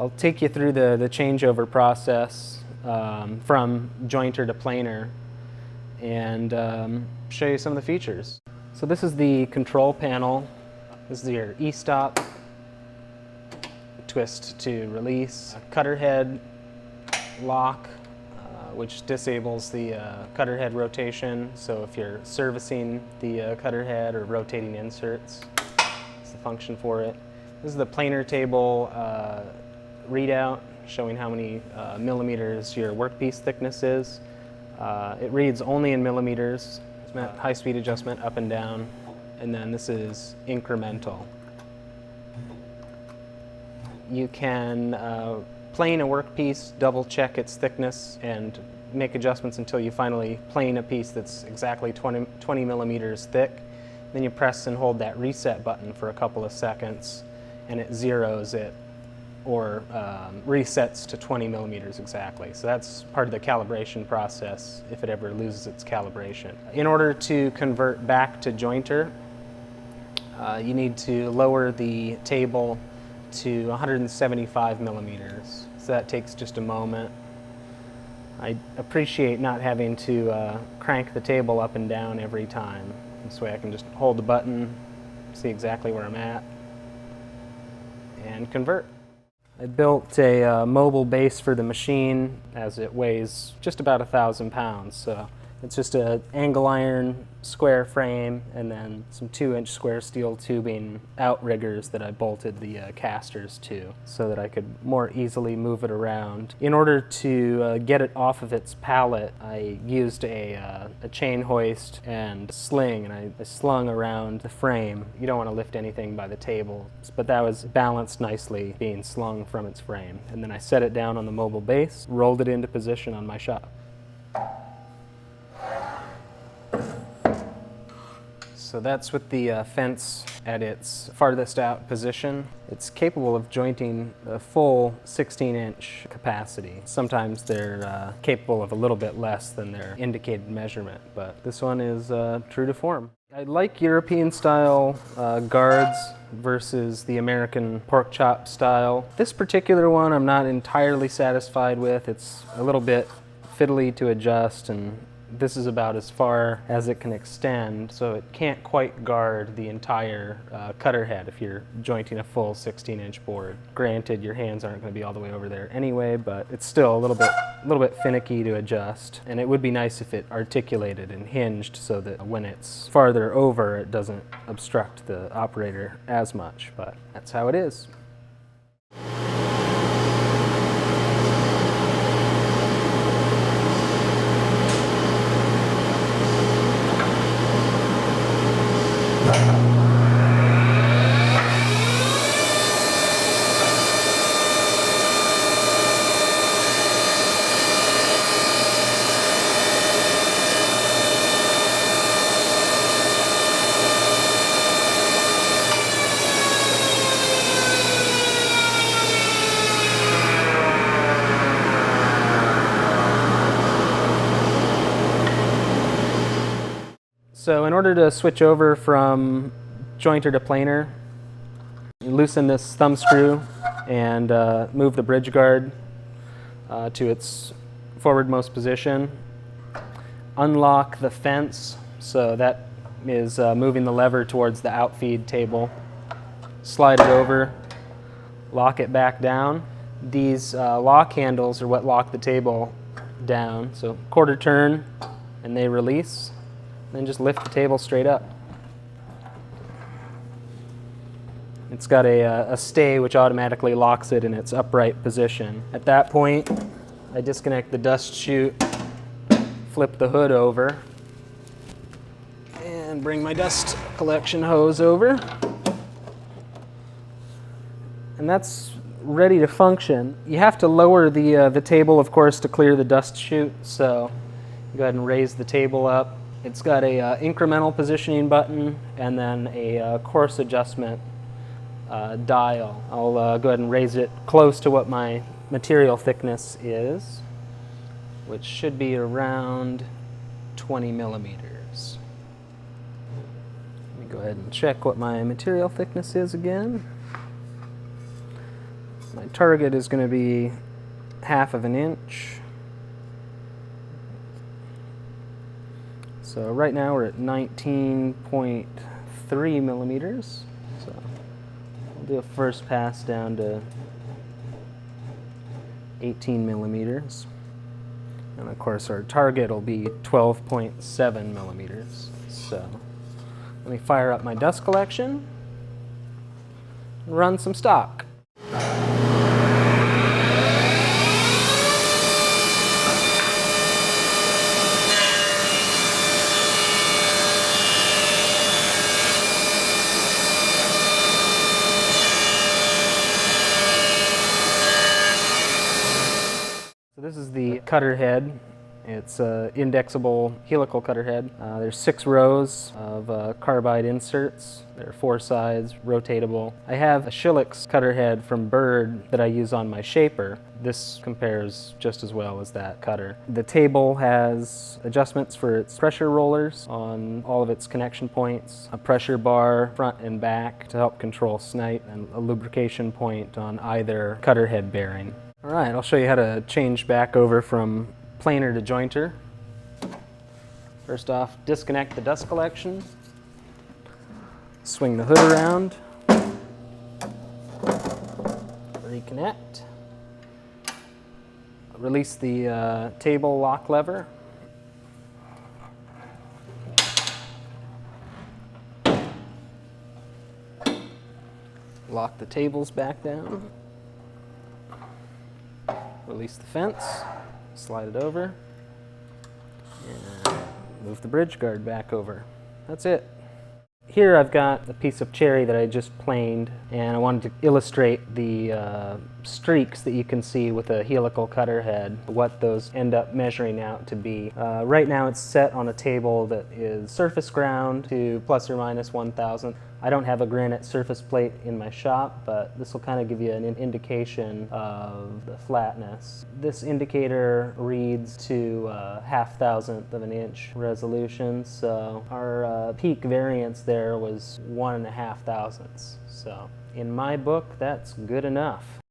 I'll take you through the changeover process from jointer to planer and show you some of the features. So this is the control panel. This is your e-stop, twist to release, cutter head lock, which disables the cutter head rotation. So if you're servicing the cutter head or rotating inserts, it's the function for it. This is the planer table readout showing how many millimeters your workpiece thickness is. It reads only in millimeters. It's meant high-speed adjustment up and down, and then this is incremental. You can plane a workpiece, double check its thickness, and make adjustments until you finally plane a piece that's exactly 20 millimeters thick. Then you press and hold that reset button for a couple of seconds, and it zeroes it or resets to 20 millimeters exactly. So that's part of the calibration process if it ever loses its calibration. In order to convert back to jointer, you need to lower the table to 175 millimeters. So that takes just a moment. I appreciate not having to crank the table up and down every time. This way I can just hold the button, see exactly where I'm at, and convert. I built a mobile base for the machine as it weighs just about 1,000 pounds. So it's just an angle iron square frame and then some 2-inch square steel tubing outriggers that I bolted the casters to so that I could more easily move it around. In order to get it off of its pallet, I used a chain hoist and sling, and I slung around the frame. You don't want to lift anything by the table, but that was balanced nicely being slung from its frame. And then I set it down on the mobile base, rolled it into position on my shop. So that's with the fence at its farthest out position. It's capable of jointing a full 16-inch capacity. Sometimes they're capable of a little bit less than their indicated measurement, but this one is true to form. I like European style guards versus the American pork chop style. This particular one I'm not entirely satisfied with. It's a little bit fiddly to adjust, and this is about as far as it can extend, so it can't quite guard the entire cutter head if you're jointing a full 16-inch board. Granted, your hands aren't going to be all the way over there anyway, but it's still a little bit finicky to adjust, and it would be nice if it articulated and hinged so that when it's farther over, it doesn't obstruct the operator as much, but that's how it is. So in order to switch over from jointer to planer, you loosen this thumb screw and move the bridge guard to its forwardmost position. Unlock the fence, so that is moving the lever towards the outfeed table. Slide it over, lock it back down. These lock handles are what lock the table down, so quarter turn and they release. Then just lift the table straight up. It's got a stay which automatically locks it in its upright position. At that point, I disconnect the dust chute, flip the hood over, and bring my dust collection hose over. And that's ready to function. You have to lower the table, of course, to clear the dust chute, so go ahead and raise the table up. It's got a incremental positioning button and then a course adjustment dial. I'll go ahead and raise it close to what my material thickness is, which should be around 20 millimeters. Let me go ahead and check what my material thickness is again. My target is going to be 1/2 inch. So right now we're at 19.3 millimeters. So I'll do a first pass down to 18 millimeters. And of course our target will be 12.7 millimeters. So let me fire up my dust collection and run some stock. So this is the cutter head. It's an indexable helical cutter head. There's 6 rows of carbide inserts. There are 4 sides, rotatable. I have a Schilix cutter head from Bird that I use on my shaper. This compares just as well as that cutter. The table has adjustments for its pressure rollers on all of its connection points, a pressure bar front and back to help control snipe, and a lubrication point on either cutter head bearing. All right, I'll show you how to change back over from planer to jointer. First off, disconnect the dust collection, swing the hood around, reconnect, release the table lock lever, lock the tables back down, release the fence, slide it over, and move the bridge guard back over. That's it. Here I've got a piece of cherry that I just planed, and I wanted to illustrate the streaks that you can see with a helical cutter head, what those end up measuring out to be. Right now it's set on a table that is surface ground to plus or minus 1,000. I don't have a granite surface plate in my shop, but this will kind of give you an indication of the flatness. This indicator reads to 1/2,000th of an inch resolution, so our peak variance there was 1.5 thousandths. So in my book, that's good enough.